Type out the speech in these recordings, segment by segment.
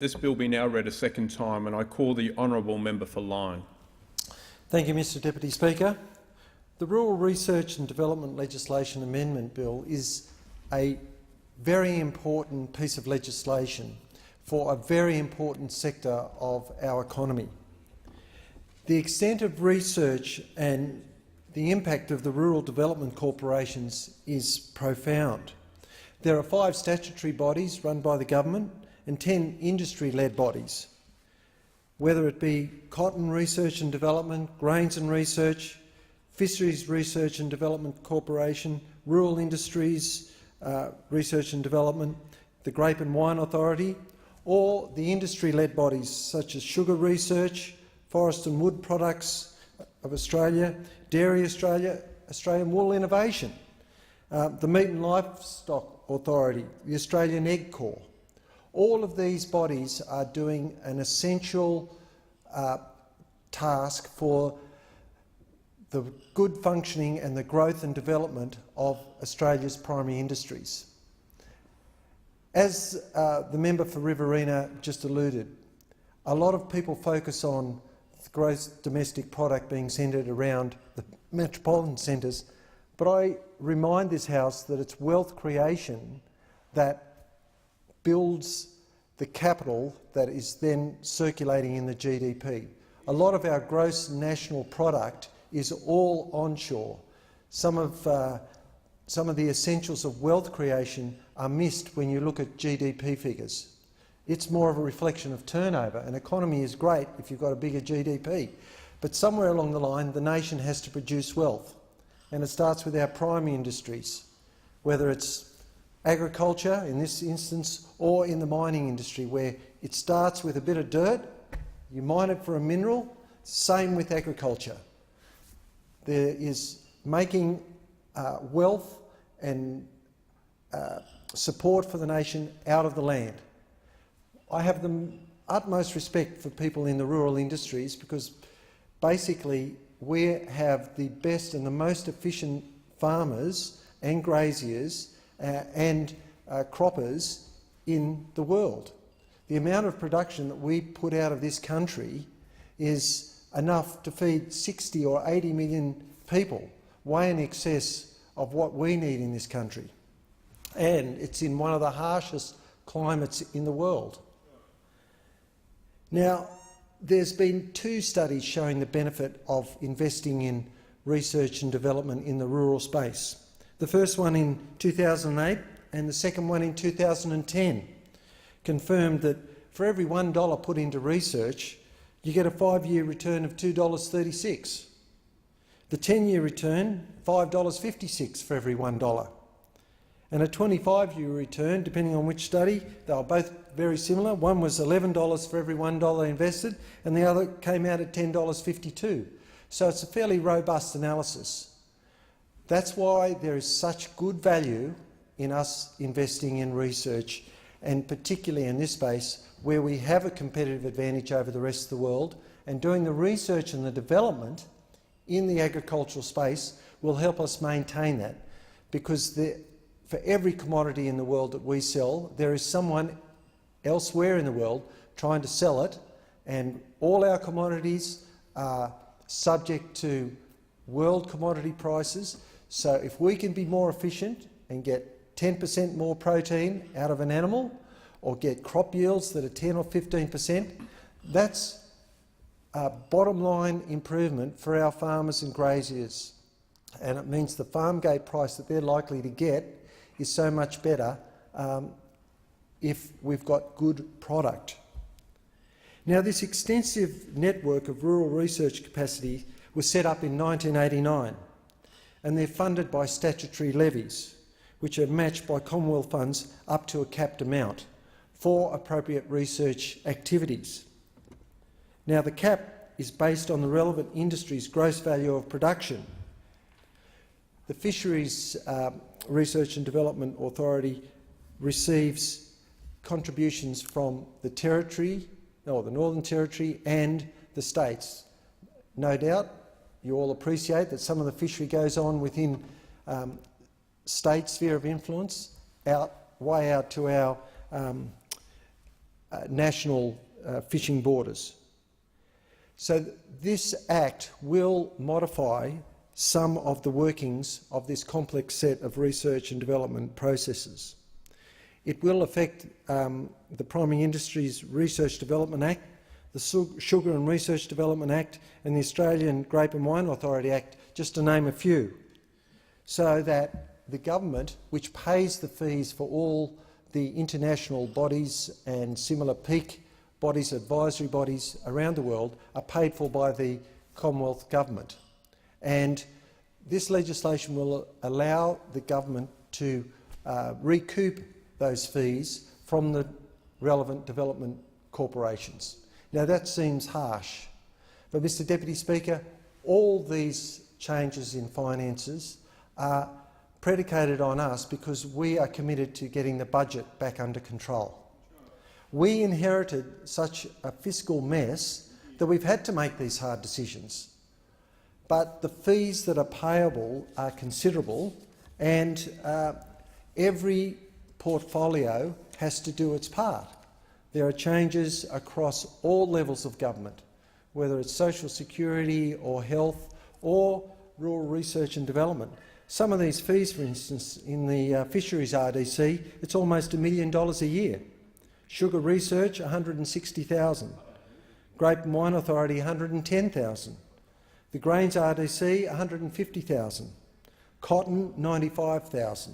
This bill be now read a second time, and I call the honourable member for Lyne. Thank you, Mr Deputy Speaker. The Rural Research and Development Legislation Amendment Bill is a very important piece of legislation for a very important sector of our economy. The extent of research and the impact of the rural development corporations is profound. There are 5 statutory bodies run by the government and 10 industry-led bodies, whether it be Cotton Research and Development, Grains and Research, Fisheries Research and Development Corporation, Rural Industries Research and Development, the Grape and Wine Authority, or the industry-led bodies such as Sugar Research, Forest and Wood Products of Australia, Dairy Australia, Australian Wool Innovation, the Meat and Livestock Authority, the Australian Egg Corps. All of these bodies are doing an essential task for the good functioning and the growth and development of Australia's primary industries. As the member for Riverina just alluded, a lot of people focus on the gross domestic product being centred around the metropolitan centres, but I remind this House that it's wealth creation that builds the capital that is then circulating in the GDP. A lot of our gross national product is all onshore. Some of the essentials of wealth creation are missed when you look at GDP figures. It's more of a reflection of turnover. An economy is great if you've got a bigger GDP, but somewhere along the line the nation has to produce wealth, and it starts with our primary industries, whether it's agriculture in this instance or in the mining industry, where it starts with a bit of dirt, you mine it for a mineral. Same with agriculture. There is making wealth and support for the nation out of the land. I have the utmost respect for people in the rural industries because basically we have the best and the most efficient farmers and graziers and croppers in the world. The amount of production that we put out of this country is enough to feed 60 or 80 million people, way in excess of what we need in this country. And it's in one of the harshest climates in the world. Now, there's been 2 studies showing the benefit of investing in research and development in the rural space. The first one in 2008 and the second one in 2010 confirmed that for every $1 put into research, you get a 5-year return of $2.36. The 10-year return, $5.56 for every $1. And a 25-year return, depending on which study, they were both very similar. One was $11 for every $1 invested, and the other came out at $10.52. So it's a fairly robust analysis. That's why there is such good value in us investing in research, and particularly in this space where we have a competitive advantage over the rest of the world, and doing the research and the development in the agricultural space will help us maintain that, because for every commodity in the world that we sell, there is someone elsewhere in the world trying to sell it, and all our commodities are subject to world commodity prices. So if we can be more efficient and get 10% more protein out of an animal, or get crop yields that are 10 or 15%, that's a bottom line improvement for our farmers and graziers. And it means the farm gate price that they're likely to get is so much better if we've got good product. Now, this extensive network of rural research capacity was set up in 1989, and they're funded by statutory levies, which are matched by Commonwealth funds up to a capped amount for appropriate research activities. Now, the cap is based on the relevant industry's gross value of production. The Fisheries Research and Development Authority receives contributions from the Territory, or the Northern Territory, and the states. No doubt you all appreciate that some of the fishery goes on within state sphere of influence, way out to our national fishing borders. So this Act will modify some of the workings of this complex set of research and development processes. It will affect the Primary Industries Research Development Act, the Sugar and Research Development Act and the Australian Grape and Wine Authority Act, just to name a few, so that the government, which pays the fees for all the international bodies and similar peak bodies, advisory bodies around the world, are paid for by the Commonwealth Government. And this legislation will allow the government to recoup those fees from the relevant development corporations. Now that seems harsh, but Mr Deputy Speaker, all these changes in finances are predicated on us because we are committed to getting the budget back under control. We inherited such a fiscal mess that we've had to make these hard decisions. But the fees that are payable are considerable, and every portfolio has to do its part. There are changes across all levels of government, whether it's social security or health or rural research and development. Some of these fees, for instance, in the fisheries RDC, it's almost $1 million a year. Sugar research, $160,000. Grape and Wine Authority, $110,000. The Grains RDC, $150,000. Cotton, $95,000.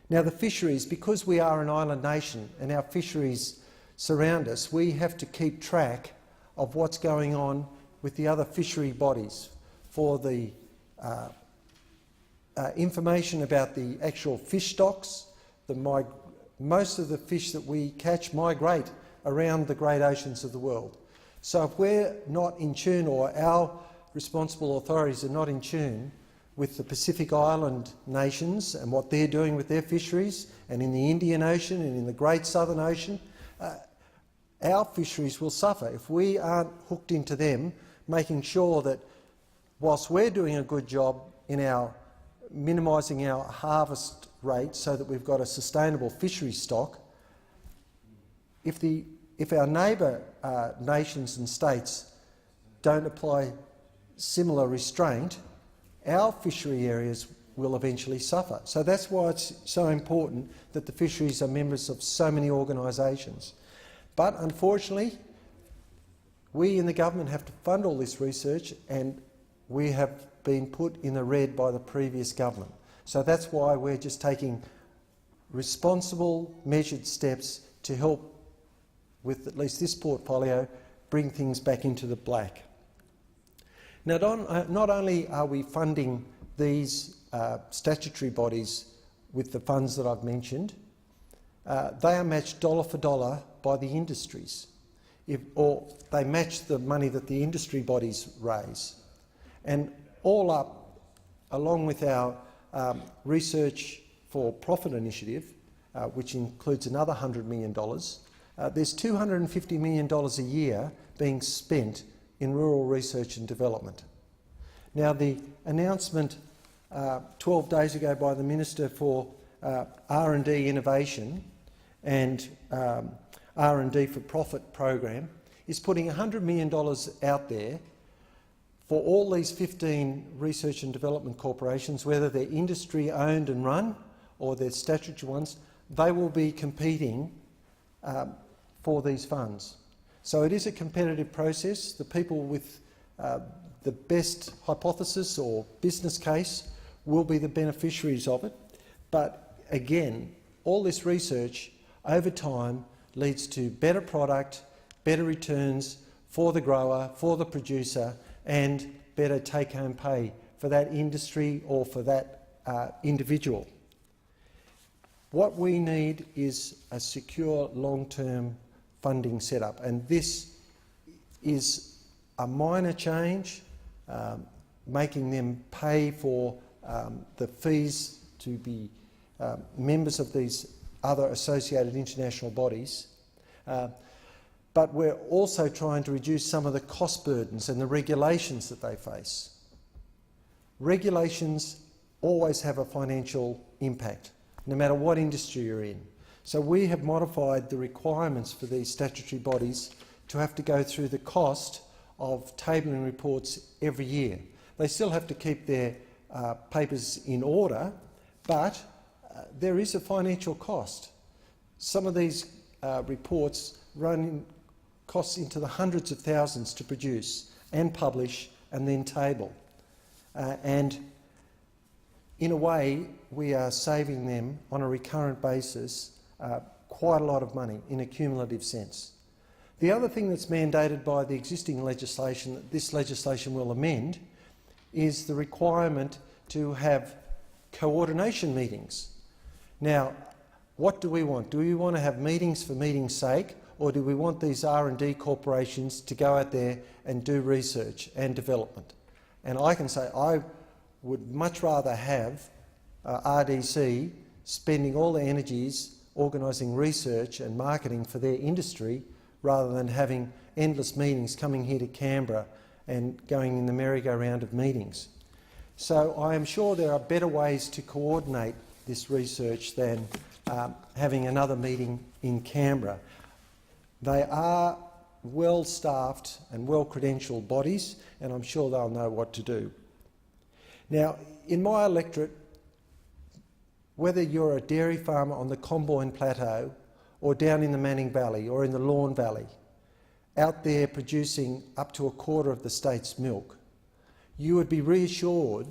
Now the fisheries, because we are an island nation and our fisheries surround us, we have to keep track of what's going on with the other fishery bodies for the information about the actual fish stocks. Most of the fish that we catch migrate around the great oceans of the world. So if we're not in tune, or our responsible authorities are not in tune with the Pacific Island nations and what they're doing with their fisheries, and in the Indian Ocean and in the Great Southern Ocean, our fisheries will suffer if we aren't hooked into them, making sure that whilst we're doing a good job in our minimising our harvest rate so that we've got a sustainable fishery stock, if our neighbour nations and states don't apply similar restraint, our fishery areas will eventually suffer. So that's why it's so important that the fisheries are members of so many organisations. But unfortunately, we in the government have to fund all this research, and we have been put in the red by the previous government. So that's why we're just taking responsible, measured steps to help with at least this portfolio bring things back into the black. Now, not only are we funding these statutory bodies with the funds that I've mentioned, they are matched dollar for dollar by the industries, or they match the money that the industry bodies raise. And all up, along with our research for profit initiative, which includes another $100 million, there's $250 million a year being spent in rural research and development. Now, the announcement 12 days ago by the Minister for R&D Innovation and R&D for Profit program is putting $100 million out there for all these 15 research and development corporations, whether they're industry-owned and run or they're statutory ones. They will be competing for these funds. So it is a competitive process. The people with the best hypothesis or business case will be the beneficiaries of it. But again, all this research over time leads to better product, better returns for the grower, for the producer, and better take-home pay for that industry or for that individual. What we need is a secure long-term funding setup, and this is a minor change, making them pay for the fees to be members of these other associated international bodies. But we're also trying to reduce some of the cost burdens and the regulations that they face. Regulations always have a financial impact, no matter what industry you're in. So we have modified the requirements for these statutory bodies to have to go through the cost of tabling reports every year. They still have to keep their papers in order, but there is a financial cost. Some of these reports run costs into the hundreds of thousands to produce and publish and then table. And in a way, we are saving them on a recurrent basis quite a lot of money in a cumulative sense. The other thing that's mandated by the existing legislation that this legislation will amend is the requirement to have coordination meetings. Now, what do we want? Do we want to have meetings for meeting's sake, or do we want these R&D corporations to go out there and do research and development? And I can say I would much rather have RDC spending all their energies organising research and marketing for their industry rather than having endless meetings coming here to Canberra and going in the merry-go-round of meetings. So I am sure there are better ways to coordinate this research than having another meeting in Canberra. They are well-staffed and well-credentialed bodies, and I'm sure they'll know what to do. Now, in my electorate, whether you're a dairy farmer on the Comboyne Plateau or down in the Manning Valley or in the Lawn Valley, out there producing up to a quarter of the state's milk, you would be reassured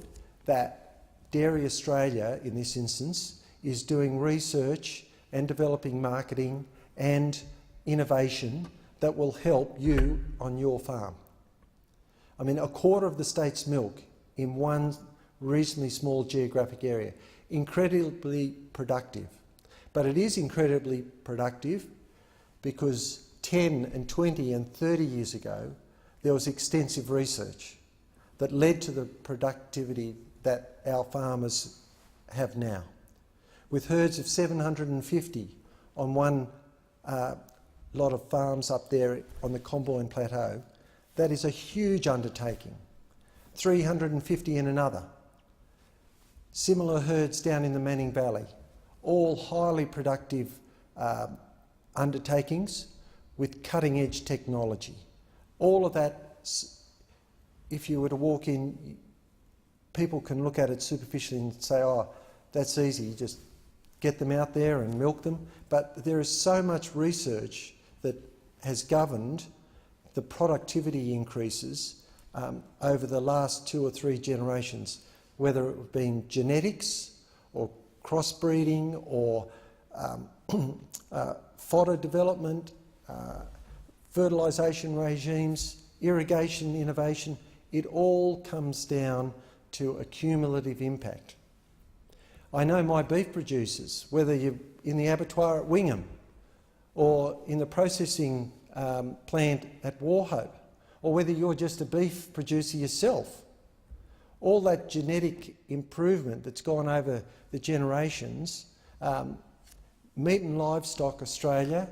that Dairy Australia, in this instance, is doing research and developing marketing and innovation that will help you on your farm. I mean, a quarter of the state's milk in one reasonably small geographic area. Incredibly productive. But it is incredibly productive because 10 and 20 and 30 years ago there was extensive research that led to the productivity that our farmers have now. With herds of 750 on one lot of farms up there on the Comboyne Plateau, that is a huge undertaking. 350 in another. Similar herds down in the Manning Valley, all highly productive undertakings with cutting-edge technology. All of that, if you were to walk in, people can look at it superficially and say, oh, that's easy, you just get them out there and milk them. But there is so much research that has governed the productivity increases over the last 2 or 3 generations, whether it been genetics or crossbreeding or fodder development, fertilisation regimes, irrigation innovation, it all comes down to a cumulative impact. I know my beef producers, whether you're in the abattoir at Wingham or in the processing plant at Warhope, or whether you're just a beef producer yourself, all that genetic improvement that's gone over the generations, Meat and Livestock Australia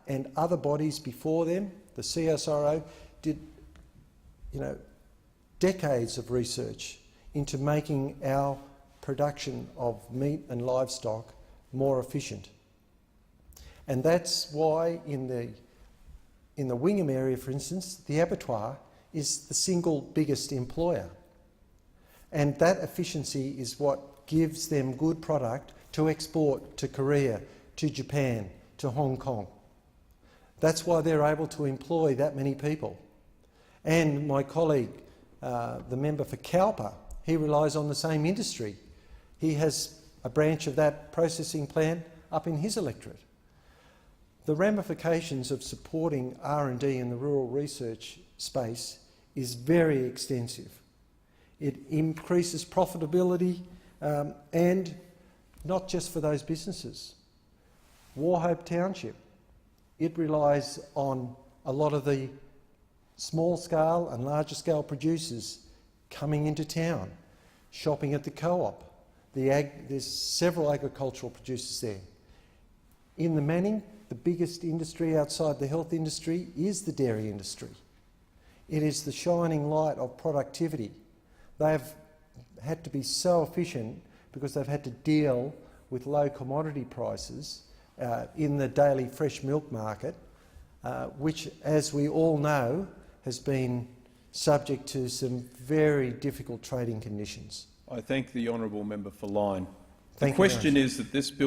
and other bodies before them, the CSIRO, did decades of research into making our production of meat and livestock more efficient. And that's why in the Wingham area, for instance, the abattoir is the single biggest employer. And that efficiency is what gives them good product to export to Korea, to Japan, to Hong Kong. That's why they're able to employ that many people. And my colleague, the member for Cowper, he relies on the same industry. He has a branch of that processing plant up in his electorate. The ramifications of supporting R&D in the rural research space is very extensive. It increases profitability and not just for those businesses. Warhope Township, it relies on a lot of the small-scale and larger-scale producers coming into town, shopping at the co-op. There's several agricultural producers there. In the Manning, the biggest industry outside the health industry is the dairy industry. It is the shining light of productivity. They've had to be so efficient because they've had to deal with low commodity prices in the daily fresh milk market, which, as we all know, has been subject to some very difficult trading conditions. I thank the honourable member for line. The Thank you very question much. is that this bill